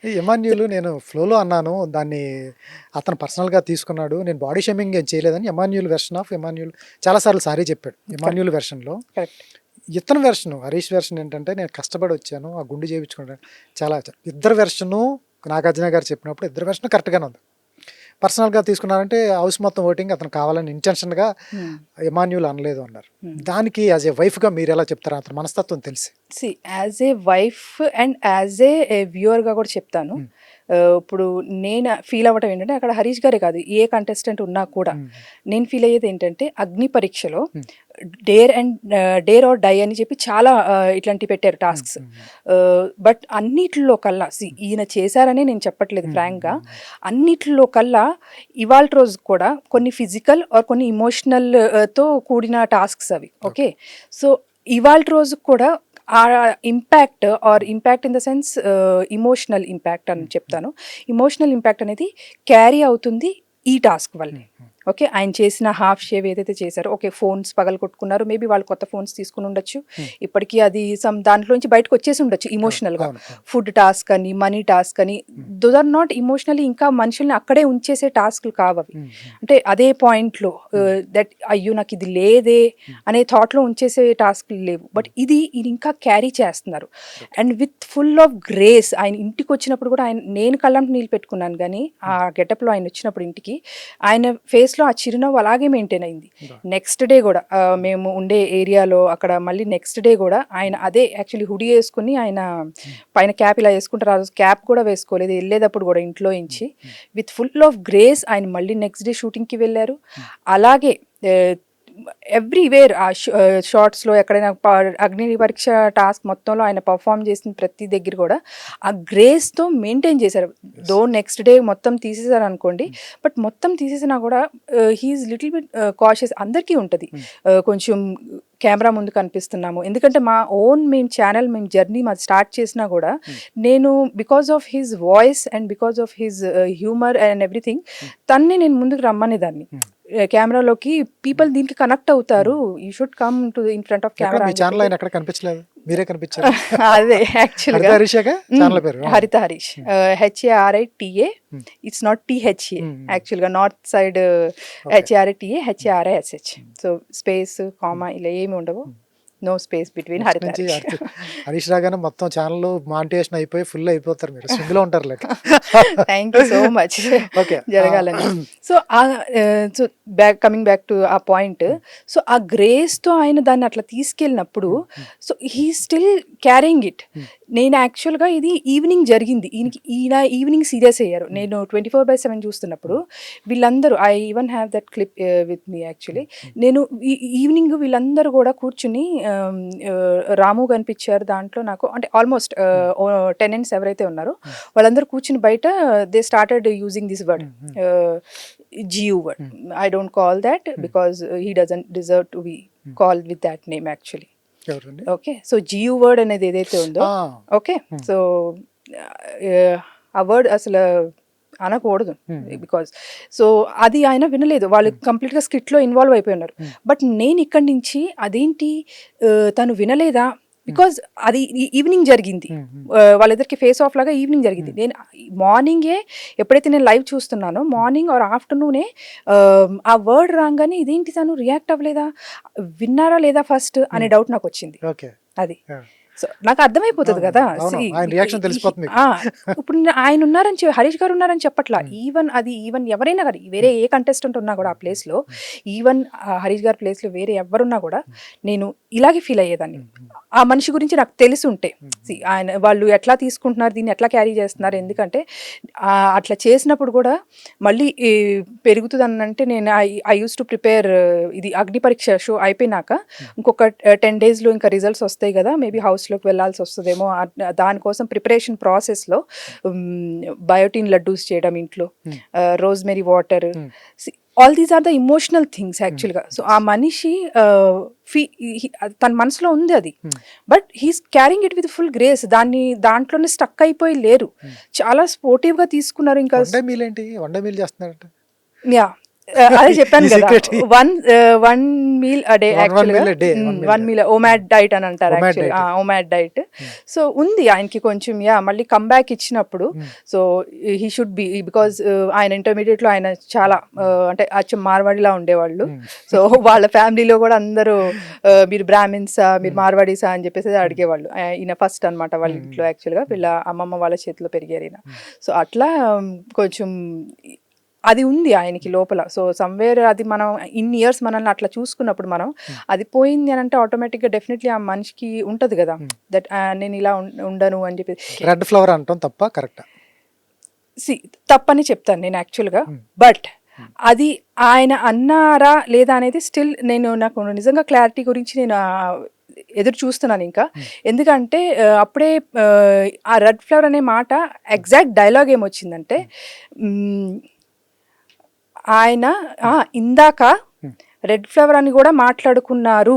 ఈ ఎమాన్యూల్ నేను ఫ్లోలో అన్నాను. దాన్ని అతను పర్సనల్‌గా తీసుకున్నాడు. నేను బాడీ షేమింగ్ ఏం చేయలేదని ఎమాన్యూల్ వెర్షన్ ఆఫ్ ఎమాన్యూల్ చాలా సార్లు సారీ చెప్పాడు. ఎమాన్యూల్ వెర్షన్‌లో. కరెక్ట్. ఇతని వెర్షన్ హరీష్ వెర్షన్ ఏంటంటే నేను కష్టపడి వచ్చాను. ఆ గుండు చేయించుకున్నాను. చాలా ఇద్దరు వెర్షను నాగార్జున గారు చెప్పినప్పుడు ఇద్దరు వెర్షన్ కరెక్ట్‌గానే ఉంది. పర్సనల్‌గా తీసుకున్నారంటే హౌస్ మొత్తం ఓటింగ్ అతను కావాలని ఇంటెన్షన్‌గా ఎమాన్యూల్ అనలేదు అన్నారు. దానికి యాజ్ ఏ వైఫ్‌గా మీరు ఎలా చెప్తారు? అతని మనస్తత్వం తెలిసి. As a wife and as a వ్యూవర్గా కూడా చెప్తాను. ఇప్పుడు నేను ఫీల్ అవ్వటం ఏంటంటే అక్కడ హరీష్ గారే కాదు, ఏ కంటెస్టెంట్ ఉన్నా కూడా నేను ఫీల్ అయ్యేది ఏంటంటే అగ్ని పరీక్షలో డేర్ ఆర్ డై అని చెప్పి చాలా ఇట్లాంటివి పెట్టారు టాస్క్స్. బట్ అన్నిట్లో కల్లా ఈయన చేశారని నేను చెప్పట్లేదు ఫ్రాంక్గా, అన్నిట్లో కల్లా ఇవాళ రోజు కూడా కొన్ని ఫిజికల్ ఆర్ కొన్ని ఇమోషనల్ తో కూడిన టాస్క్స్ అవి. ఓకే, సో ఇవాళ రోజు కూడా ఆ impact in the sense emotional impact అని చెప్తాను. ఇమోషనల్ ఇంపాక్ట్ అనేది క్యారీ అవుతుంది ఈ టాస్క్ వల్లే. ఓకే, ఆయన చేసిన హాఫ్ షేవ్ ఏదైతే చేశారో, ఓకే ఫోన్స్ పగలు కొట్టుకున్నారు, మేబీ వాళ్ళు కొత్త ఫోన్స్ తీసుకుని ఉండొచ్చు, ఇప్పటికీ అది దాంట్లోంచి బయటకు వచ్చేసి ఉండొచ్చు ఇమోషనల్గా. ఫుడ్ టాస్క్ అని, మనీ టాస్క్ అని, దోస్ ఆర్ నాట్ ఇమోషనల్లీ ఇంకా మనుషుల్ని అక్కడే ఉంచేసే టాస్క్లు కావవి. అంటే అదే పాయింట్లో దట్ అయ్యో నాకు ఇది లేదే అనే థాట్లో ఉంచేసే టాస్క్లు లేవు. బట్ ఇది ఇంకా క్యారీ చేస్తున్నారు and with full of grace. ఆయన ఇంటికి వచ్చినప్పుడు కూడా నేను కళ్ళంటి నీళ్ళు పెట్టుకున్నాను, కానీ ఆ గెటప్లో ఆయన వచ్చినప్పుడు ఇంటికి ఆయన ఫేస్ ఆ చిరునవ్వు అలాగే మెయింటైన్ అయింది. నెక్స్ట్ డే కూడా మేము ఉండే ఏరియాలో అక్కడ మళ్ళీ నెక్స్ట్ డే కూడా ఆయన అదే యాక్చువల్లీ హుడీ వేసుకుని, ఆయన పైన క్యాప్ ఇలా వేసుకుంటారు, ఆ రోజు క్యాప్ కూడా వేసుకోలేదు, వెళ్ళేటప్పుడు కూడా ఇంట్లో నుంచి విత్ ఫుల్ ఆఫ్ గ్రేస్ ఆయన మళ్ళీ నెక్స్ట్ డే షూటింగ్కి వెళ్ళారు. అలాగే ఎవ్రీవేర్ ఆ షార్ట్స్లో ఎక్కడైనా అగ్ని పరీక్ష టాస్క్ మొత్తంలో ఆయన పర్ఫామ్ చేసిన ప్రతి దగ్గర కూడా ఆ గ్రేస్తో మెయింటైన్ చేశారు. దో నెక్స్ట్ డే మొత్తం తీసేశారు అనుకోండి, బట్ మొత్తం తీసేసినా కూడా హీఈస్ లిటిల్ బిట్ కాషియస్. అందరికీ ఉంటుంది కొంచెం కెమెరా ముందు కనిపిస్తున్నాము, ఎందుకంటే మేము జర్నీ మాది స్టార్ట్ చేసినా కూడా నేను because of his voice and because of his humour and everything నేను ముందుకు రమ్మనేదాన్ని. కెమెరాలోకి పీపుల్ దీనికి కనెక్ట్ అవుతారు, you should come to in front of camera. ఎక్కడ కనిపించలేదు, మీరే కనిపించారు. అదే యాక్చువల్గా హరిత Harish, HARITA, it's not THA యాక్చువల్గా, north side HARITA HARISH. So space comma ఇలా ఏమి ఉండవు, నో స్పేస్ బిట్వీన్ హరిత హరీష్ రాగానే మొత్తం ఛానల్ మానిటేషన్ అయిపోయి ఫుల్ అయిపోతారు, మీరు స్వింగ్లో ఉంటారు లేక. థ్యాంక్ యూ సో మచ్ జరగాలని. సో కమింగ్ బ్యాక్ టు ఆ పాయింట్, సో ఆ గ్రేస్తో ఆయన దాన్ని అట్లా తీసుకెళ్ళినప్పుడు, so he still carrying it. నేను యాక్చువల్గా ఇది ఈవినింగ్ జరిగింది, ఈయన ఈవినింగ్ సీరియస్ అయ్యారు. నేను 24/7 చూస్తున్నప్పుడు వీళ్ళందరూ, I even have that clip with me actually. నేను ఈవినింగ్ వీళ్ళందరూ కూడా కూర్చుని, రాము కనిపించారు దాంట్లో నాకు, అంటే ఆల్మోస్ట్ టెనెంట్స్ ఎవరైతే ఉన్నారో వాళ్ళందరూ కూర్చుని బయట they started using this word, GU word. I don't call that because he doesn't deserve to be called with that name actually. Okay, so GU word అనేది ఏదైతే ఉందో, ఓకే, సో ఆ వర్డ్ అసలు అనకూడదు బికాజ్, సో అది ఆయన వినలేదు, వాళ్ళు కంప్లీట్గా స్కిట్లో ఇన్వాల్వ్ అయిపోయి ఉన్నారు. బట్ నేను ఇక్కడి నుంచి అదేంటి తను వినలేదా, బికాజ్ అది ఈవినింగ్ జరిగింది, వాళ్ళిద్దరికి ఫేస్ ఆఫ్ లాగా ఈవినింగ్ జరిగింది. నేను మార్నింగే ఎప్పుడైతే నేను లైవ్ చూస్తున్నానో, మార్నింగ్ ఆర్ ఆఫ్టర్నూనే ఆ వర్డ్ రాగానే ఇదేంటి తను రియాక్ట్ అవ్వలేదా, విన్నారా లేదా ఫస్ట్ అనే డౌట్ నాకు వచ్చింది. అది సో నాకు అర్థమైపోతుంది కదా, ఇప్పుడు ఆయన ఉన్నారని హరీష్ గారు ఉన్నారని చెప్పట్లా, ఈవెన్ ఎవరైనా కానీ, వేరే ఏ కంటెస్టెంట్ ఉన్నా కూడా ఆ ప్లేస్లో, ఈవెన్ హరీష్ గారి ప్లేస్లో వేరే ఎవరున్నా కూడా నేను ఇలాగే ఫీల్ అయ్యేదాన్ని. ఆ మనిషి గురించి నాకు తెలిసి ఉంటే, వాళ్ళు ఎట్లా తీసుకుంటున్నారు, దీన్ని ఎట్లా క్యారీ చేస్తున్నారు, ఎందుకంటే అట్లా చేసినప్పుడు కూడా మళ్ళీ పెరుగుతుంది అంటే, నేను ఐ యూస్ టు ప్రిపేర్, ఇది అగ్ని పరీక్ష షో అయిపోయినాక ఇంకొక 10 daysలో ఇంకా రిజల్ట్స్ వస్తాయి కదా, మేబీ హౌస్లోకి వెళ్ళాల్సి వస్తుందేమో, దానికోసం ప్రిపరేషన్ ప్రాసెస్లో బయోటిన్ లడ్డూస్ చేయడం ఇంట్లో, rosemary water, all these are the emotional things యాక్చువల్గా. సో ఆ మనిషి తన మనసులో ఉంది అది, but he's carrying it with full grace. దాంట్లోనే స్టక్ అయిపోయి లేరు, చాలా స్పోర్టివ్గా తీసుకున్నారు. ఇంకా యా, అదే చెప్పాను ఈ కదా, secret. One meal a day One యాక్చువల్గా, meal a day, one meal one meal OMAD diet అని అంటారు OMAD యాక్చువల్గా, diet. OMAD diet. సో ఉంది ఆయనకి కొంచెం, మళ్ళీ కమ్బ్యాక్ ఇచ్చినప్పుడు so he should be, because ఆయన ఇంటర్మీడియట్లో ఆయన చాలా అంటే అచ్చం మార్వాడిలా ఉండేవాళ్ళు. సో వాళ్ళ ఫ్యామిలీలో కూడా అందరూ మీరు బ్రాహ్మిన్సా, మీరు మార్వాడీసా అని చెప్పేసి అడిగేవాళ్ళు. ఈయన ఫస్ట్ అనమాట వాళ్ళ ఇంట్లో, యాక్చువల్గా వీళ్ళ అమ్మమ్మ వాళ్ళ చేతిలో పెరిగారు ఈయన. సో అట్లా కొంచెం అది ఉంది ఆయనకి లోపల. సో సమ్వేర్ అది మనం ఇన్ని ఇయర్స్ మనల్ని అట్లా చూసుకున్నప్పుడు మనం అది పోయింది అని అంటే ఆటోమేటిక్గా డెఫినెట్లీ ఆ మనిషికి ఉంటుంది కదా, దట్ నేను ఇలా ఉండను అని చెప్పి. రెడ్ ఫ్లవర్ అంటాం తప్ప కరెక్ట్? తప్పని చెప్తాను నేను యాక్చువల్గా, బట్ అది ఆయన అన్నారా లేదా అనేది స్టిల్ నాకు నిజంగా క్లారిటీ గురించి నేను ఎదురు చూస్తున్నాను ఇంకా. ఎందుకంటే అప్పుడే ఆ రెడ్ ఫ్లవర్ అనే మాట ఎగ్జాక్ట్ డైలాగ్ ఏమొచ్చిందంటే, ఆయన ఇందాక రెడ్ ఫ్లవర్ అని కూడా మాట్లాడుకున్నారు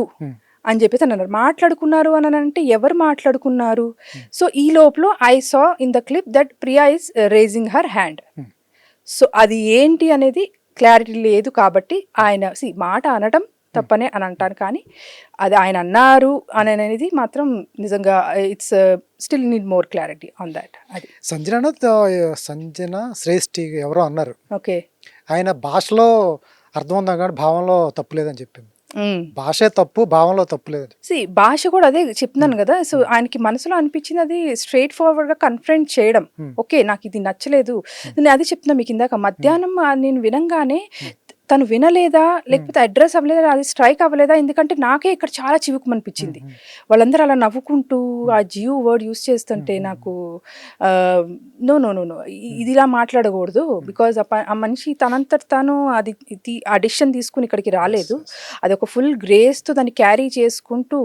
అని చెప్పేసి అన్నారు. మాట్లాడుకున్నారు అని అంటే ఎవరు మాట్లాడుకున్నారు? సో ఈ లోపల I saw in the clip that Priya is raising her hand. So అది ఏంటి అనేది క్లారిటీ లేదు కాబట్టి ఆయన మాట అనడం తప్పనే అని అంటాను, కానీ అది ఆయన అన్నారు అని అనేది మాత్రం నిజంగా it's still need more clarity on that. అది సంజన శ్రేష్ఠి ఎవరో అన్నారు, ఓకే, ఆయన భాషలో అర్థం ఉందా కానీ భావంలో తప్పు లేదని చెప్పింది. భాషే తప్పు, భావంలో తప్పు లేదని. భాష కూడా అదే చెప్తున్నాను కదా. సో ఆయనకి మనసులో అనిపించింది అది స్ట్రైట్ ఫార్వర్డ్ గా కన్ఫ్రంట్ చేయడం. ఓకే, నాకు ఇది నచ్చలేదు, నేను అది చెప్తున్నా మీకు ఇందాక. మధ్యాహ్నం నేను వినంగానే తను వినలేదా, లేకపోతే అడ్రస్ అవ్వలేదా, అది స్ట్రైక్ అవ్వలేదా, ఎందుకంటే నాకే ఇక్కడ చాలా చివుకుమనిపించింది. వాళ్ళందరూ అలా నవ్వుకుంటూ ఆ జియో వర్డ్ యూస్ చేస్తుంటే నాకు నో నో నో నో ఇది ఇలా మాట్లాడకూడదు. బికాజ్ ఆ మనిషి తనంతట తాను అది ఆ డిసిషన్ తీసుకుని ఇక్కడికి రాలేదు. అది ఒక ఫుల్ గ్రేస్తో దాన్ని క్యారీ చేసుకుంటూ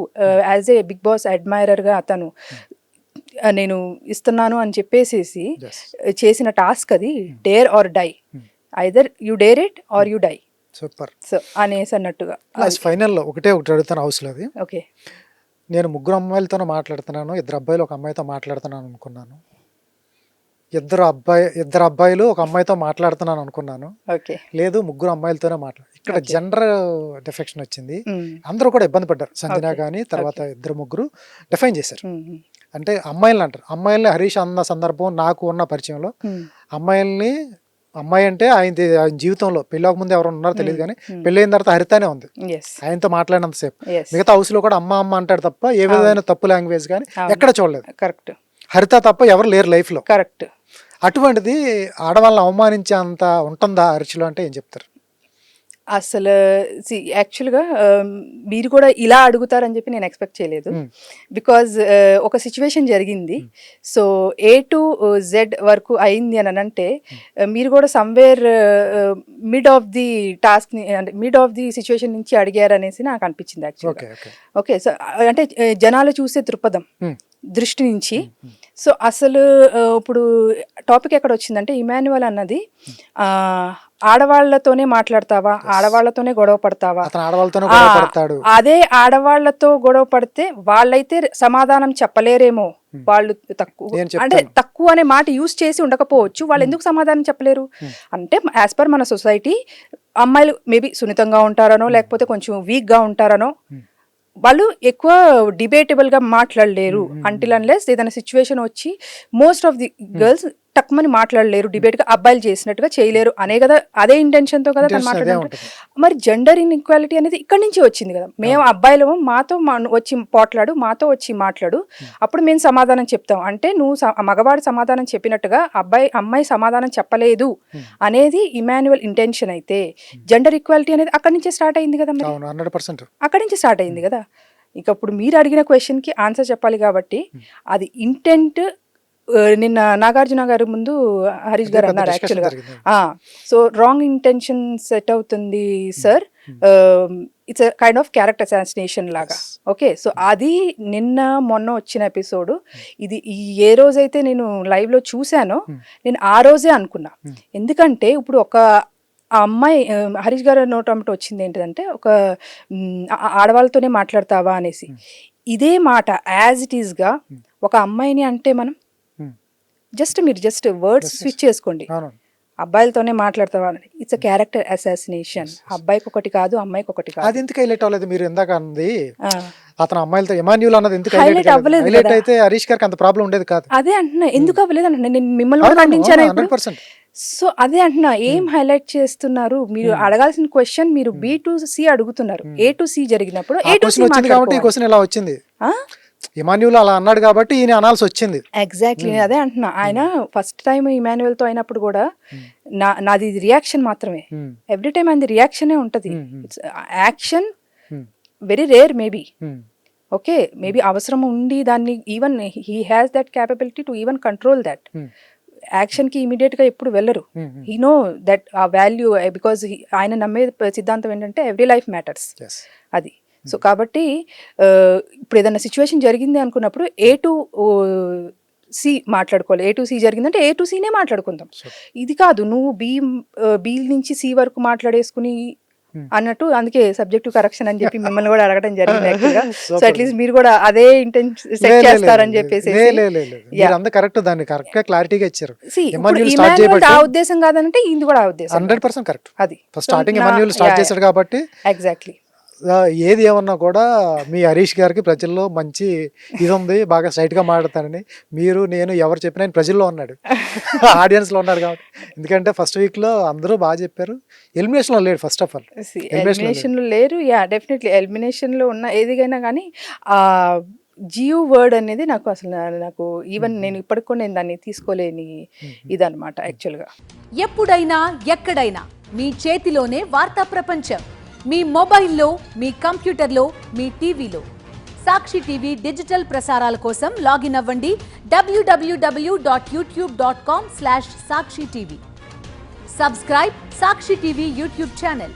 యాజ్ ఏ బిగ్ బాస్ అడ్మైరర్గా అతను నేను ఇస్తున్నాను అని చెప్పేసేసి చేసిన టాస్క్ అది. Dare or die, either you dare it or you die. Super. So అనేసి అన్నట్టుగా ఫైనల్లో ఒకటి అడుగుతాను హౌస్లో. అది ఓకే, నేను 3 అమ్మాయిలతోనే మాట్లాడుతున్నాను, 2 అబ్బాయిలు 1 అమ్మాయితో మాట్లాడుతున్నాను అనుకున్నాను. 2 అబ్బాయిలు 1 అమ్మాయితో మాట్లాడుతున్నాను అనుకున్నాను. ఓకే, లేదు 3 అమ్మాయిలతోనే ఇక్కడ జెండర్ డిఫెక్షన్ వచ్చింది. అందరూ కూడా ఇబ్బంది పడ్డారు. సంజన కానీ తర్వాత 2-3 డిఫైన్ చేశారు. అంటే అమ్మాయిలను అంటారు. అమ్మాయిల్ని హరీష్ అన్న సందర్భం నాకు ఉన్న పరిచయంలో, అమ్మాయిల్ని అమ్మాయి అంటే ఆయన జీవితంలో పెళ్ళి ముందు ఎవరు ఉన్నారో తెలియదు, కానీ పెళ్ళైన తర్వాత హరితనే ఉంది ఆయనతో మాట్లాడినంతసేపు. మిగతా హౌస్ లో కూడా అమ్మ అమ్మ అంటాడు తప్ప ఏ విధమైన తప్పు లాంగ్వేజ్ కానీ ఎక్కడ చూడలేదు. కరెక్ట్. హరిత తప్ప ఎవరు లేరు లైఫ్ లో. కరెక్ట్. అటువంటిది ఆడవాళ్ళని అవమానించే అంత ఉంటుందా హరీష్లో అంటే ఏం చెప్తారు? అసలు యాక్చువల్గా మీరు కూడా ఇలా అడుగుతారని చెప్పి నేను ఎక్స్పెక్ట్ చేయలేదు. బికాజ్ ఒక సిచ్యువేషన్ జరిగింది. సో A to Z వరకు అయింది అని అంటే మీరు కూడా somewhere mid of the task అంటే మిడ్ ఆఫ్ ది సిచ్యువేషన్ నుంచి అడిగారు అనేసి నాకు అనిపించింది యాక్చువల్గా. ఓకే, సో అంటే జనాలు చూసే దృక్పథం దృష్టి నుంచి. సో అసలు ఇప్పుడు టాపిక్ ఎక్కడ వచ్చిందంటే, ఇమాన్యువల్ అన్నది ఆడవాళ్లతోనే మాట్లాడతావా, ఆడవాళ్లతోనే గొడవ పడతావా, అదే ఆడవాళ్లతో గొడవ పడితే వాళ్ళైతే సమాధానం చెప్పలేరేమో, వాళ్ళు తక్కువ అంటే తక్కువ అనే మాట యూజ్ చేసి ఉండకపోవచ్చు, వాళ్ళు ఎందుకు సమాధానం చెప్పలేరు అంటే యాజ్ పర్ మన సొసైటీ అమ్మాయిలు మేబీ సున్నితంగా ఉంటారనో లేకపోతే కొంచెం వీక్గా ఉంటారనో వాళ్ళు ఎక్కువ డిబేటబుల్గా మాట్లాడలేరు. అంటిల్ అన్లెస్ ఏదైనా సిచ్యువేషన్ వచ్చి మోస్ట్ ఆఫ్ ది గర్ల్స్ టక్మని మాట్లాడలేరు, డిబేట్గా అబ్బాయిలు చేసినట్టుగా చేయలేరు అనే కదా, అదే ఇంటెన్షన్తో కదా తను మాట్లాడుతుంటారు. మరి జెండర్ ఇన్ఈక్వాలిటీ అనేది ఇక్కడి నుంచి వచ్చింది కదా. మేము అబ్బాయిలు మాతో వచ్చి పోట్లాడు, మాతో వచ్చి మాట్లాడు, అప్పుడు మేము సమాధానం చెప్తాం. అంటే నువ్వు మగవాడు సమాధానం చెప్పినట్టుగా అమ్మాయి సమాధానం చెప్పలేదు అనేది ఇమాన్యువల్ ఇంటెన్షన్ అయితే, జెండర్ ఈక్వాలిటీ అనేది అక్కడి నుంచే స్టార్ట్ అయింది కదా. మరి 100% అక్కడి నుంచి స్టార్ట్ అయింది కదా. ఇక ఇప్పుడు మీరు అడిగిన క్వశ్చన్కి ఆన్సర్ చెప్పాలి కాబట్టి అది ఇంటెంట్. నిన్న నాగార్జున గారు ముందు హరీష్ గారు అన్నారు యాక్చువల్గా, సో రాంగ్ ఇంటెన్షన్ సెట్ అవుతుంది sir, it's a kind of character assassination లాగా. ఓకే, సో అది నిన్న మొన్న వచ్చిన ఎపిసోడ్. ఇది ఏ రోజైతే నేను లైవ్లో చూశానో నేను ఆ రోజే అనుకున్నా. ఎందుకంటే ఇప్పుడు ఒక అమ్మాయి హరీష్ గారు నోటంతో వచ్చింది ఏంటిదంటే, ఒక ఆడవాళ్ళతోనే మాట్లాడతావా అనేసి. ఇదే మాట యాజ్ ఇట్ ఈస్గా ఒక అమ్మాయిని అంటే మనం మీరు జస్ట్ వర్డ్స్ స్విచ్ చేసుకోండి, అబ్బాయిలతోనే మాట్లాడతావా అని. It's a character assassination. అబ్బాయికి ఒకటి కాదు, అమ్మాయికి ఒకటి కాదు. అది ఎందుకు హైలైట్ అవ్వలేదు? మీరు ఇందాక అన్నది ఆ, అతను అమ్మాయిలతో ఎమాన్యుల్ అన్నది ఎందుకు Highlight హైలైట్ అవ్వలేదు హైలైట్ కదా. అయితే హరీష్ గారికి అంత ప్రాబ్లం ఉండేది కాదు. అదే అంటున్నా, ఎందుకు అవ్వలేదు అంటున్నా. నేను మిమ్మల్ని కూడా ఖండించాను ఇప్పుడు. 100%. సో అదే అంటున్నా, ఏం హైలైట్ చేస్తున్నారు మీరు? అడగాల్సిన క్వశ్చన్ మీరు B to C అడుగుతున్నారు. A to C జరిగినప్పుడు ఆ A to క్వశ్చన్ C వచ్చింది కాబట్టి ఈ క్వశ్చన్ ఇలా వచ్చింది. ఎమాన్యుల్ అలా అన్నాడు కాబట్టి ఈయన అనాల్సి వచ్చింది. ఎగ్జాక్ట్లీ అదే అంటున్నా. ఆయన ఫస్ట్ టైం ఇమాన్యుయల్ తో అయినప్పుడు కూడా నాది రియాక్షన్ మాత్రమే. ఎవ్రీ టైం ఆయనది రియాక్షనే ఉంటది. Action very rare maybe. Okay, maybe అవసరం ఉండి దాన్ని even he has that capability to even control that. Action కి ఇమీడియట్ గా ఎప్పుడు వెళ్ళరు. హీ నో దట్ ఆ వాల్యూ, బికాజ్ ఆయన నమ్మే సిద్ధాంతం ఏంటంటే ఎవ్రీ లైఫ్ మ్యాటర్స్. అది సో కాబట్టి ఇప్పుడు ఏదైనా సిచ్యువేషన్ జరిగింది అనుకున్నప్పుడు A to C మాట్లాడుకోవాలి. A to C జరిగిందంటే A to Cనే మాట్లాడుకుందాం. ఇది కాదు నువ్వు B నుంచి C వరకు మాట్లాడేసుకుని అన్నట్టు. అందుకే సబ్జెక్టివ్ కరెక్షన్ అని చెప్పి మిమ్మల్ని కూడా అడగడం జరిగింది యాక్చువల్గా. సో అట్లీస్ట్ మీరు కూడా అదే ఇంటెన్షన్ సెట్ చేస్తారని చెప్పేసి. కరెక్ట్, దాన్ని కరెక్ట్ గా క్లారిటీగా ఇచ్చారు. ఆ ఉద్దేశం కాదంటే ఇది కూడా ఆ ఉద్దేశం. 100% కరెక్ట్. అది స్టార్టింగ్ ఎమాన్యుల్ స్టార్ట్ చేశాడు కాబట్టి ఎగ్జాక్ట్లీ. ఏది ఏమన్నా కూడా మీ హరీష్ గారికి ప్రజల్లో మంచి ఇది ఉంది, బాగా స్ట్రైట్ గా మాట్లాడతానని. మీరు నేను ఎవరు చెప్పినా ఆయన ప్రజల్లో ఉన్నాడు, ఆడియన్స్ లో ఉన్నాడు కాబట్టి. ఎందుకంటే ఫస్ట్ వీక్ లో అందరూ బాగా చెప్పారు. ఎలిమినేషన్ లో లేడు ఫస్ట్ ఆఫ్ ఆల్. ఎలిమినేషన్ లో లేరు. యా డెఫినెట్లీ ఎలిమినేషన్ లో ఉన్న ఏదిగైనా కానీ ఆ జియు వర్డ్ అనేది నాకు ఈవెన్ నేను ఇప్పటికి కూడా నేను దాన్ని తీసుకోలేని ఇదన్నమాట యాక్చువల్గా. ఎప్పుడైనా ఎక్కడైనా మీ చేతిలోనే వార్తా ప్రపంచం. మీ మొబైల్లో, మీ కంప్యూటర్లో, మీ టీవీలో. సాక్షి టీవీ డిజిటల్ ప్రసారాల కోసం లాగిన్ అవ్వండి www.youtube.com/సాక్షి టీవీ. సబ్స్క్రైబ్ సాక్షి టీవీ యూట్యూబ్ ఛానల్.